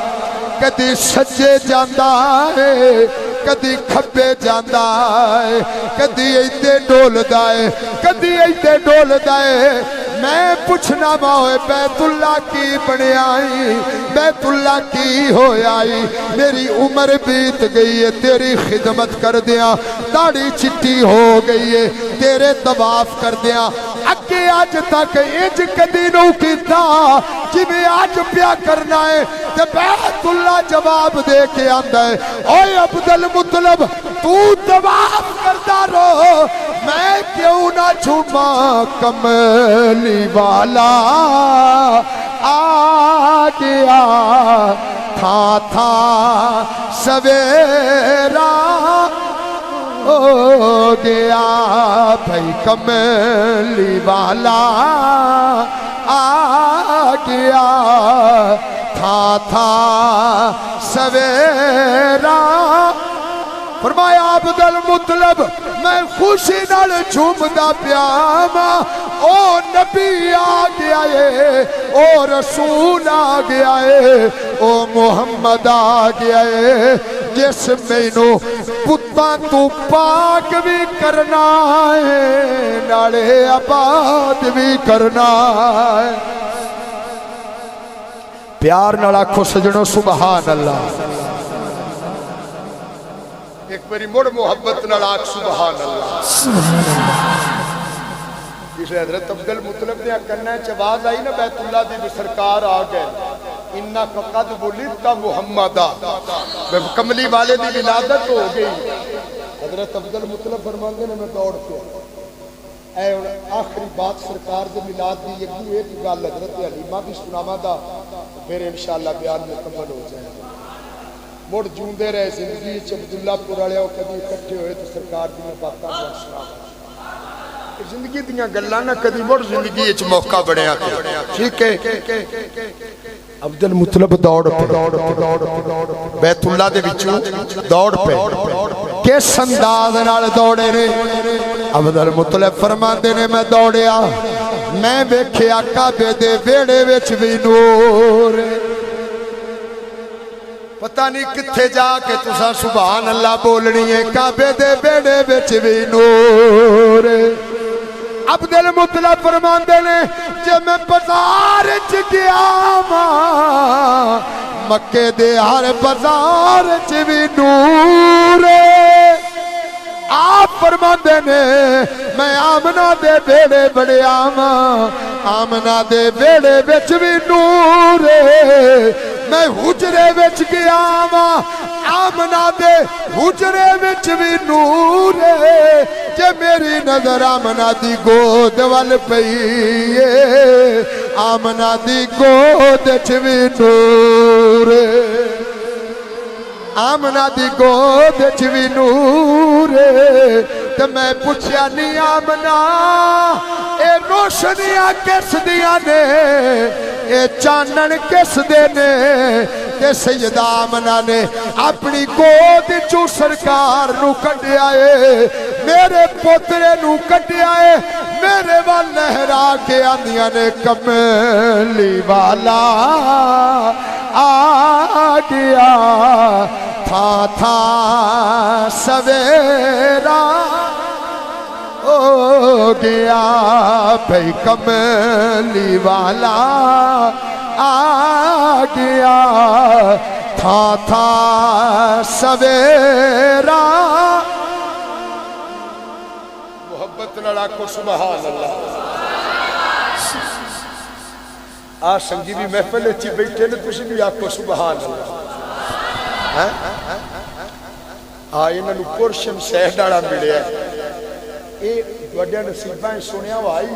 Speaker 1: کدی سجے جاندا ہے کدی کھبے جاندا ہے کدی ایتے ڈولدا ہے کدی ایتے ڈولدا ہے میں پوچھنا ماں بیت اللہ کی بنے آئی بیت اللہ کی ہویا آئی میری عمر بیت گئی ہے تیری خدمت کر دیا داڑھی چٹی ہو گئی ہے تیرے طواف کر دیا اگے آج تک اج کدی نو کیتا جی میں آج پیا کرنا ہے تے بیت اللہ جواب دے کے آندا ہے اوے عبدالمطلب تو طواف کردا رہو میں کیوں نہ جھوما کملی والا آ گیا تھا تھا سویرا ہو گیا بھئی کملی والا آ گیا تھا تھا سویرا فرمایا عبدالمطلب میں خوشی نال جھومدا پیاما او نبی آ گیا ہے او رسول آ گیا ہے او محمد آ گیا ہے جس مینوں پتاں تو پاک بھی کرنا ہے نالے آباد بھی کرنا ہے پیار نال آکھو سجنو سبحان اللہ ایک بری مڑ محبت نال آکھ سبحان اللہ جسے حضرت عبدالمطلب نے کرنا چواز آئی نا بیت اللہ دی سرکار آ گئے انہا قد ولدت محمدہ کملی والے دی ولادت ہو گئی حضرت عبدالمطلب فرماندے نے میں دوڑ کے اے آخری بات سرکار دے ملاد دی ایک گل حضرت حلیمہ بھی سناواں دا پھر انشاءاللہ بیان مکمل ہو جائے مڑ جوندے رہے زندگی عبداللہ پور والے کبھی اکٹھے ہوئے تو سرکار دی باتاں سنا زندگی دیاں گلاں نہ کدی مڑ زندگی وچ موقع بنیا ٹھیک ہے عبدالمطلب دوڑ پہ بیت اللہ دے وچوں دوڑ پہ کس انداز نال دوڑے نے عبدالمطلب فرماندے نے میں دوڑیا میں ویکھیا کعبے دے ویڑے وچ وی نور پتہ نہیں کتھے جا کے تساں سبحان اللہ بولنی ہے کعبے دے ویڑے وچ وی نور عبدالمطلب فرماندے نے جے میں بازار چ گیا ماں مکے دے ہر بازار چ وی نور آپ فرماندے نے میں آمنہ دے بیڑے بڑے آماں آمنہ دے بیڑے وچ وی نور میں حجرے وچ گیا ماں آمنہ دے حجرے وچ وی نور جے میری نظر آمنہ دی گود وال پئی آمنہ دی گود وچ وی نور آمنہ دی گود وچ وی نور تے میں پوچھیا نہیں آمنہ اے روشنیاں کس دیاں نے اے چانن کس دے نے تے سیدہ آمنہ نے اپنی گود چوں سرکار نو کڈیا اے میرے پوترے نو کڈیا اے میرے وال لہرا کے آندیاں نے کملی والا آ گیا تھا سویرا ہو گیا بھئی کملی والا آ گیا تھا سویرا محبت لڑا کو سبحان اللہ آج سنگی بھی محفل اچھی بیٹھے نے تسی بھی آکو سبحان اللہ انہوں نے پورشن سہ ڈاڑا ملے ہے اے وڈیا نصیبہ سنیا وہ آئی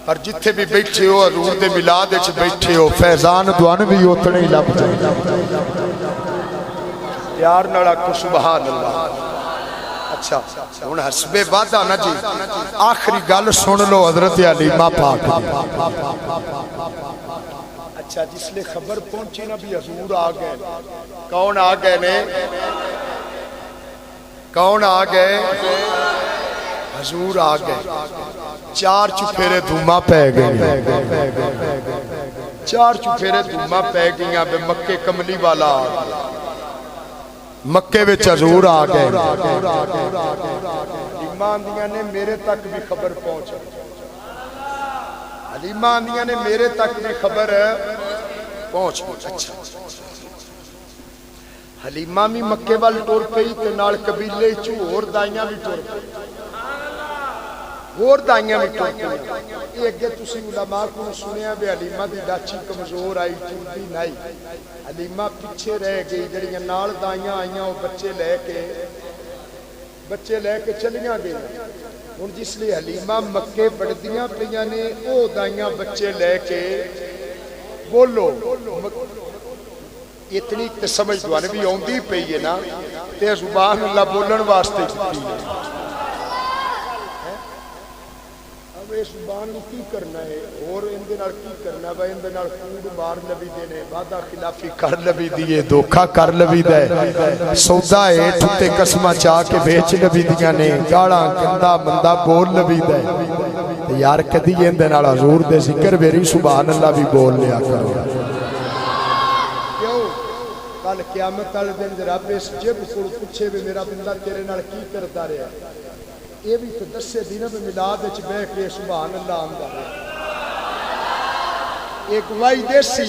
Speaker 1: پر جتھے بھی بیٹھے ہو حضور دے میلاد وچ بیٹھے ہو فیضان دوان بھی اتنے ہی لب جائے پیار نالا کو سبحان اللہ اچھا ہن حسب وعدہ نا جی آخری گل سن لو حضرت علیمہ پاک اچھا جس لئے خبر پہنچی نا بھی حضور آ گئے کون آ گئے نے کون آ گئے حضور آ گئے چار چپھیرے دھوما پہ گئے چار چپھیرے دھوما پہ گئے بے مکے کملی والا مکے وچ حضور آ گئے ایمان دیاں نے میرے تک بھی خبر پہنچ حلیمہ آندیاں نے میرے تک بھی خبر پہنچ اچھا حلیمہ بھی مکے وال ٹور پئی تے نال قبیلے چوں اور دائیاں بھی ٹور پئی اور دائیاں بھی ٹور پئی یہ اگے تسی علماء کو سنیا بے حلیمہ دی ڈاچی کمزور آئی چوٹی نہیں حلیمہ پیچھے رہ گئی جڑیاں نال دائیاں آئیاں وہ بچے لے کے چلیاں گئی ان جس لئے حلیمہ مکے بڑھدیاں پیاں نے او دائیاں بچے لے کے بولو اتنی تے سمجھ دوانے بھی ہوندی پئی ہے نا تے زبان اللہ بولن واسطے کیتی ہے اب اس زبان کو کی کرنا ہے اور اندے نال کی کرنا ہے اندے نال خود مار لبی دینے وعدہ خلافی کر لبی دیے دھوکا کر لبی دے سودا ہے ٹھتے قسمہ چاہ کے بیچ لبی دیاں نے گاڑا گندا بندہ بول لبی دے یار کدی اندے نال حضور دے ذکر بیری سبحان اللہ بھی بول لیا کرو کل قیامت والے دن رب اس جب کو پوچھے بھی میرا بندہ تیرے نال کی کرتا رہا یہ بھی تو دسے دن میں میلاد وچ بیٹھ کے سبحان اللہ آندا ہے ایک گواہی دیسی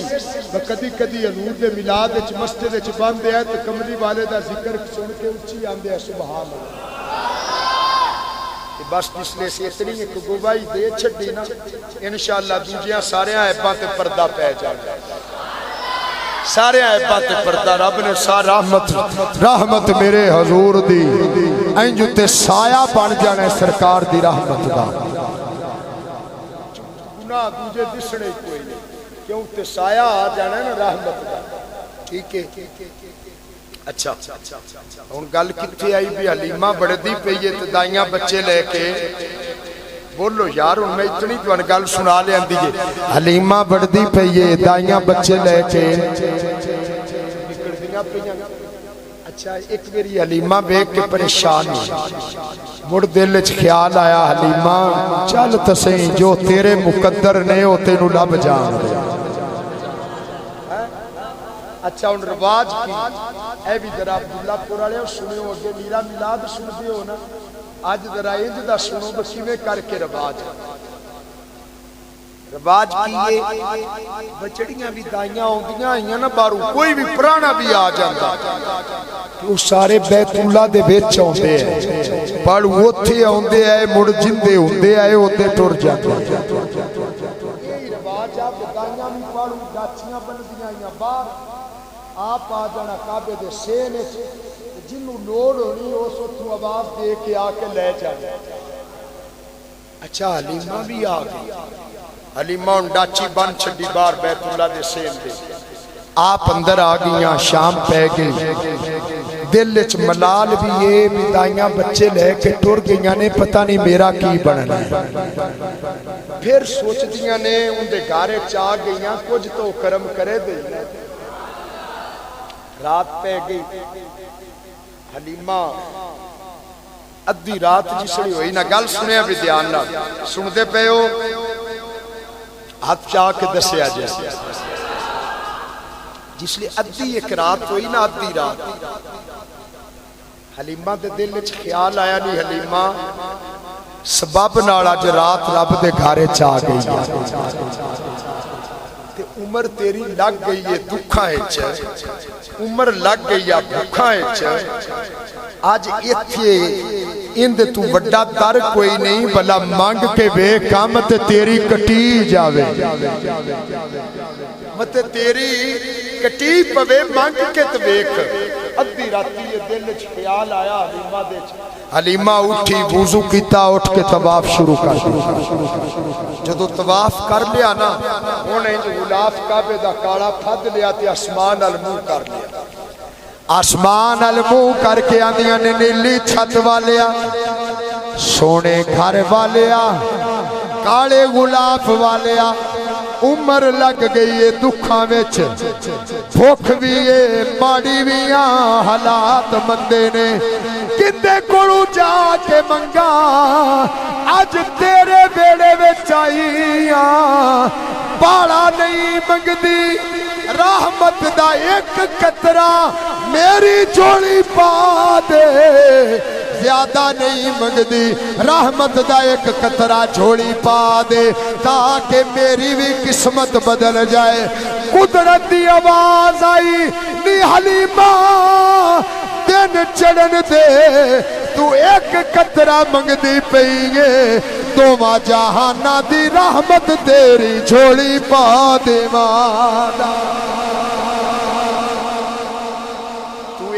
Speaker 1: کدی کدی حضور دے میلاد وچ مسجد وچ بند ہے تے کملی والے دا ذکر سن کے اچھی آندے سبحان اللہ بس جس لئے سے اتنی ایک گواہی دے چھڈی نا انشاءاللہ دوجیاں سارے عیباں تے پردہ پہ جائے سارے عیباں تے پردہ رب نے سارا رحمت میرے حضور دی انجو تے سایہ بن جانے سرکار دی رحمت دا گناہ دوجے دسنے کوئی نہیں کیوں تے سایہ آ جانے نا رحمت دا ٹھیک ہے اچھا ان گل کتھے آئی بھی حلیمہ بڑھدی پئیے تے دائیاں بچے لے کے بولو یار ان میں اتنی تو انگل سنا لے اندیے حلیمہ بڑھدی پئیے دائیاں بچے لے کے اچھا ایک میری حلیمہ بیک کے پریشان مڑ دل اچھ خیال آیا حلیمہ چل تسیں جو تیرے مقدر نے ہوتے نو لب جان دے اچھا ان رواج کی اے بھی ذرا عبداللہ پورا لے سنے ہو اگے میرا میلاد سن دے ہو نا آج ذرا انج دا سنو بکیویں کر کے رواج کیے بچڑیاں بھی دائیاں ہوندیاں آئیاں نا بارو کوئی بھی پرانا بھی آ جاندہ وہ سارے بیت اللہ دے بیچ ہوندے ہیں پڑھ اوتھے ہوندے آئے مڑ جندے ہوندے آئے ہوندے ٹر جاندے یہ رواج آپ دائیاں بھی پڑھو گاچیاں بندیاں آئیاں باہر آپ آ جانا کعبے دے سینے جنہوں لوڑ ہونی اس وقت آواز دے کے آ کے لے جانا اچھا حلیمہ بھی آ گئی حلیمہ ان ڈاچی بن چھڑی بار بیت اللہ دے سین دے آپ اندر آ گئیاں شام پہ گئی دل اچھ ملال بھی یہ بھی دائیاں بچے لے کے ٹور گئیاں نے پتہ نہیں میرا کی بننا ہے پھر سوچ دیاں نے ان دے گارے چاہ گئیاں کچھ تو کرم کرے دے رات پہ گئی حلیمہ ادھی رات جسڑی ہوئی نا گل سنیا بھی دھیان نہ سن دے پہ ہو ہاتھ چاہ کے دسیا جیسے جس لئے ادھی ایک رات ہوئی نا ادھی رات حلیمہ دے دل وچ خیال آیا نہیں حلیمہ سبب نال اج رات رب دے گھارے چاہ گئی تے عمر تیری لگ گئی ہے دکھاں وچ عمر لگ گئی ہے بھوکاں وچ آج ایتھے اندے تو وڈا در کوئی نہیں بلا مانگ کے بے کامت تیری کٹی جاوے مت تیری کٹی پوے مانگ کے تویک ادھی راتی یہ دل وچ خیال آیا حلیمہ دے حلیمہ اٹھی وضو کیتا اٹھ کے طواف شروع کر دیا جدو طواف کر لیا نا انہیں جو غلاف کعبے دا کاڑا پھد لیا تے آسمان المو کر لیا آسمان المو کر کے آندیاں نے نیلی چھت والیا سونے گھر والیا کاڑے غلاف والیا عمر لگ گئی ہے دکھاں وچ بھوک بھی ہے ماڑی بھی حالات مندے نے کندے کولوں جا کے منگا اج تیرے بیڑے وچ آئیاں باڑا نہیں منگدی رحمت دا ایک قطرہ میری جوڑی پا دے زیادہ نہیں منگدی رحمت دا ایک قطرہ جھوڑی پا دے تاکہ میری بھی قسمت بدل جائے قدرت دی آواز آئی نی حلیمہ دن چڑھن دے تو ایک قطرہ منگدی پئیے دوما جہانا دی رحمت تیری جھوڑی پا دے مانا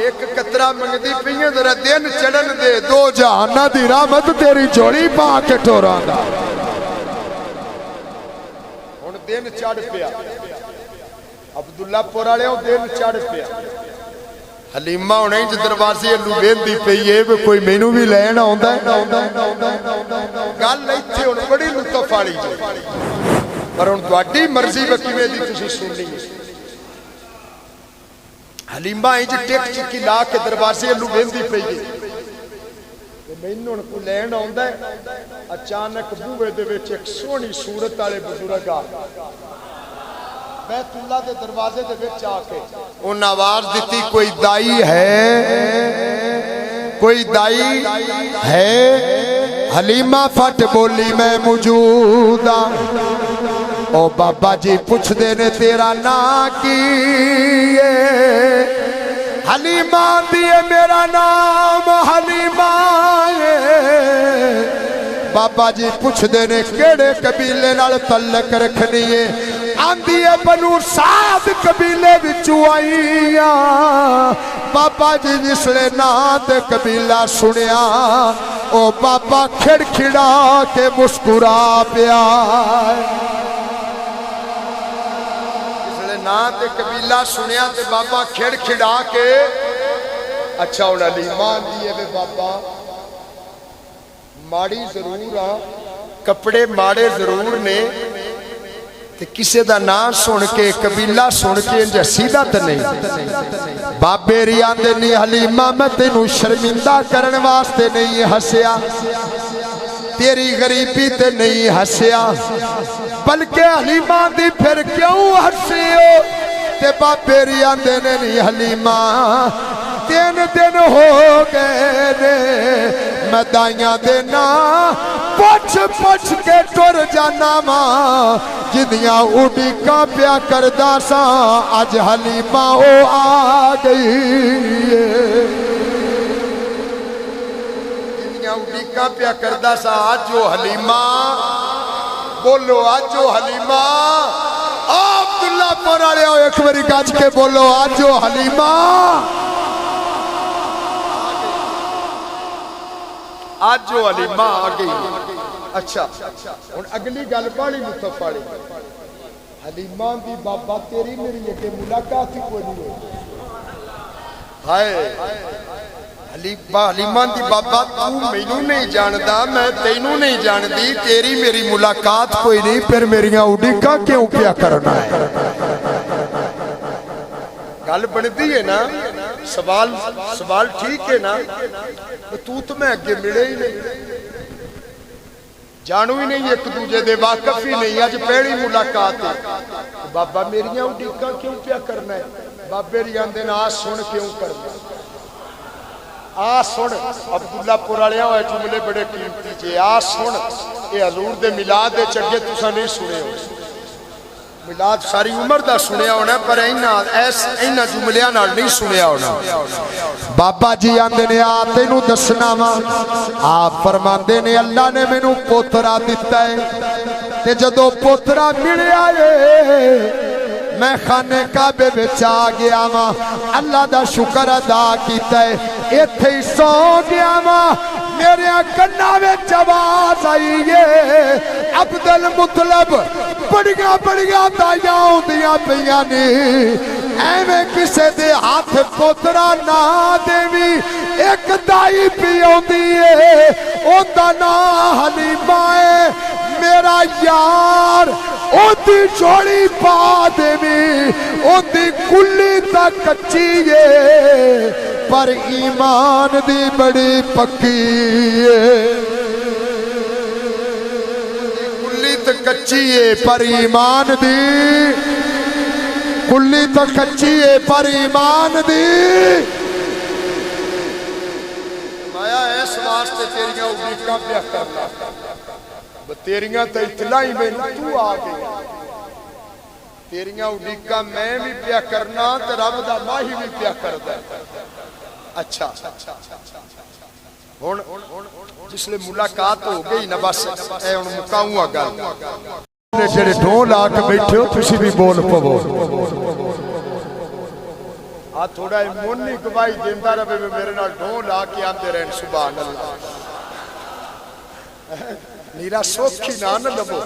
Speaker 1: ایک قطرہ منگدی پئیے ذرا دن چڑھن دے دو جہانا دی رحمت تیری جھوڑی پا کے ٹورانا ہن دن چڑھ پیا عبداللہ پورالے ہوں دن چڑھ پیا حلیمہ انہیں جو دروازے اللہ بیندی پئیے کوئی مینو بھی لینا ہوندہ ہے گل نہیں تھے انہیں بڑی لطف آڑی جو پر ان دوڑی مرضی بکی میں دی تسی سننی حلیمہ ہی جو ٹیک چکی لا کے دروازے اللہ بیندی پئیے مینو ان کو لینا ہوندہ ہے اچانک بوے دے ویچ ایک سونی صورت آلے بزرگ آ بیت اللہ دے دروازے دے وچ آ کے ان آواز دیتی کوئی دائی ہے کوئی دائی ہے حلیمہ پھٹ بولی میں موجودہ او بابا جی پوچھ دینے تیرا نا کیے حلیمہ دیئے میرا نام حلیمہ بابا جی پوچھ دینے کیڑے قبیلے نال تعلق رکھنیے آندھی بنو سعد قبیلے وچوں آئیاں بابا جی جسلے نات قبیلہ سنیا او بابا کھڑ کھڑا کے مسکرا پیا جسلے نات قبیلہ سنیا تے بابا کھڑ کھڑا کے اچھا انہا لیمان دیئے وے بابا ماڑی ضرور آ کپڑے ماڑے ضرور نے کسے دا نام سن کے قبیلہ سن کے انجا سیدھا تے نہیں بابے ریاں دے نہیں حلیمہ میں تینوں شرمندہ کرن واسطے نہیں ہسیا تیری غریبی تے نہیں ہسیا بلکہ حلیمہ دی پھر کیوں ہسیو تے بابے ریاں دے نہیں حلیمہ 3 دن ہو گئے نے میں دائیاں دینا پوچھ پوچھ کے ٹر جانا ماں جدیاں اڑی کا پیا کردہ سا آج حلیمہ او آ گئی جدیاں اڑی کا پیا کردہ سا آج جو حلیمہ بولو آج جو حلیمہ عبداللہ پورا لے ایک بری کاج کے بولو آج جو حلیمہ آج جو حلیمہ آ گئی اچھا اور اگلی گل بڑی لطف آڑی حلیمہ دی بابا تیری میری یہ کہ ملاقات ہی کوئی نہیں ہوئی ہائے حلیمہ دی بابا تو مینوں نہیں جاندا میں تینوں نہیں جاندی تیری میری ملاقات کوئی نہیں پھر میریاں اڈیکاں کیوں پیا کرنا ہے گل بندی ہے نا سوال ٹھیک ہے نا تو میں اگے ملے ہی نہیں جانو ہی نہیں ایک دوجے دے واقف ہی نہیں اج پہلی ملاقات ہے بابا میریاں اڈیکاں کیوں پیا کرنا ہے بابے ری آندے نا سن کیوں کرنا سن عبداللہ پور والےاں ہوئے جملے بڑے قیمتی جے سن اے حضور دے میلاد دے چگے تساں نہیں سنے ہو میلاد ساری عمر دا سنیا ہونا پر اینا جملیاں نال نہیں سنیا ہونا بابا جی آندے نے تینوں دسنا وا آپ فرماندے نے اللہ نے مینوں پوترا دتا ہے تے جدوں پوترا ملیا اے میں خانے کعبے وچ آ گیا وا اللہ دا شکر ادا کیتا ہے ایتھے ہی سو گیا وا میرے کناں وچ آواز آئی ہے عبد المطلب بڑیاں دائیاں ہوندیاں پیاں نے ایویں کسے دے ہاتھ پوترا نہ دیوی ایک دائی پی ہوندی ہے اوندا نام حلیمہ ہے میرا یار اوندی جوڑی پا دیوی اوندی کلی تک کچی ہے پر ایمان دی بڑی پکی ہے کلی تک کچی ہے پر ایمان دی کلی تک کچی ہے پر ایمان دی مایا اس واسطے تیریاں اڈیکاں پیا کرنا تیریاں تے اطلاع ہی مینوں تو آ گیا تیریاں اڈیکاں میں بھی پیا کرنا تے رب دا ماہی بھی پیا کردا اچھا ہن جس لے ملاقات ہو گئی نا بس اے ہن مکاؤں گل جڑے ڈھول آ کے بیٹھے ہو تسی بھی بول پو تھوڑا مونی گواہی دیندا رہے میرے نال ڈھول آ کے آندے رہن سبحان اللہ نیرا سوکھی نہ لبو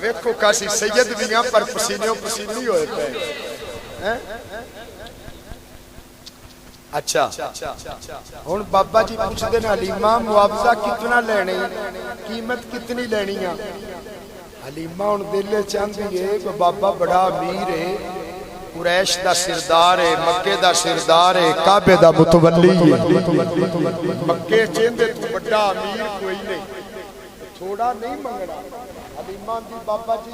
Speaker 1: ویکھو کاسی سید دیاں پر پسینے پسینی ہوئے پے اچھا ہن بابا جی پوچھ دے نا حلیمہ معاوضہ کتنا لینے قیمت کتنی لینی ہے حلیمہ ہن دل چاہندی ہے کہ بابا بڑا امیر ہے قریش دا سردار ہے مکے دا سردار ہے کعبے دا متولی ہے مکے چیندے تو بڑا امیر کوئی نہیں تھوڑا نہیں منگنا حلیمہ دی بابا جی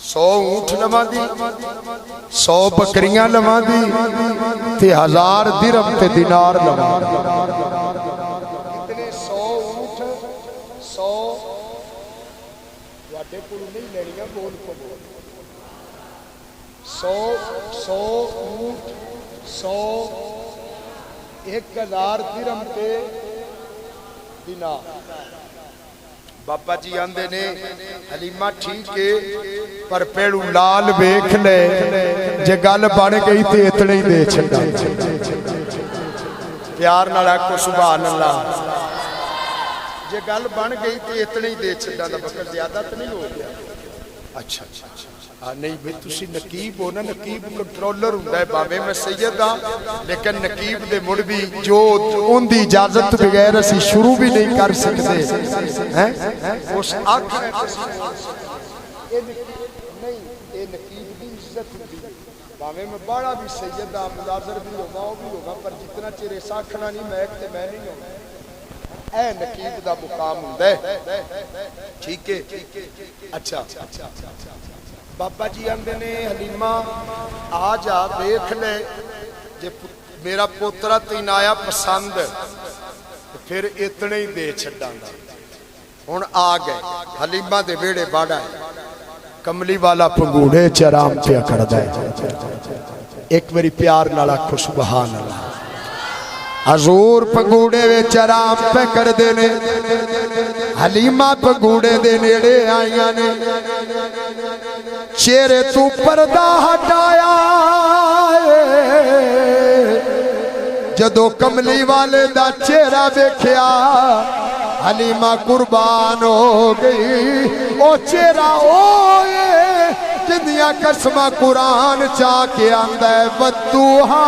Speaker 1: 100 اونٹ لواں دی 100 بکریاں لواں دی تے 1000 درہم تے دینار لواں کتنے 100 اونٹ 100 واڈے کول نہیں لینیاں بول کو 100 اونٹ 100 1000 درہم تے دینار بابا جی آندے نے حلیمہ ٹھیک ہے پر پیڑو لال ویکھ لے جے گل بن گئی تے اتنے ہی دے چھڈا پیار نال آکھو سبحان اللہ جے گل بن گئی تے اتنے ہی دے چھڈا دا بکر زیادہ تے نہیں ہو گیا اچھا نہیں بھئی تسی نقیب ہو نا نقیب کنٹرولر ہوندا ہے باویں میں سید ہاں لیکن نقیب دے مڑ بھی جو ان دی اجازت بغیر اسی شروع بھی نہیں کر سکتے ہیں اس آنکھ نہیں اے نقیب دی عزت ہوندی باویں میں بڑا بھی سید ہاں مناظر بھی ہوگا وہ بھی ہوگا پر جتنا چیر ایسا آکھنا نہیں میں تے میں نہیں ہوگا اے نقیب دا مقام ہوندا ہے ٹھیک ہے اچھا بابا جی آندے نے حلیمہ آ جا دیکھ لے جے میرا پوترا تین آیا پسند پھر اتنے ہی دے چھڈاں گا ہن آ گئے حلیمہ دے ویڑے باڑا ہے کملی والا پنگوڑے چرام پیا کردا ہے ایک میری پیار نال آکھو سبحان اللہ حضور پنگوڑے وے چرام پہ کر دینے حلیمہ پنگوڑے دے نیڑے آئیاں نے چہرے تو پردہ ہٹایا جدو کملی والے دا چہرہ دیکھیا حلیمہ قربان ہو گئی او چہرہ ہوئے جندیاں قسمہ قرآن چاہ کے آندہ ہے بدوہاں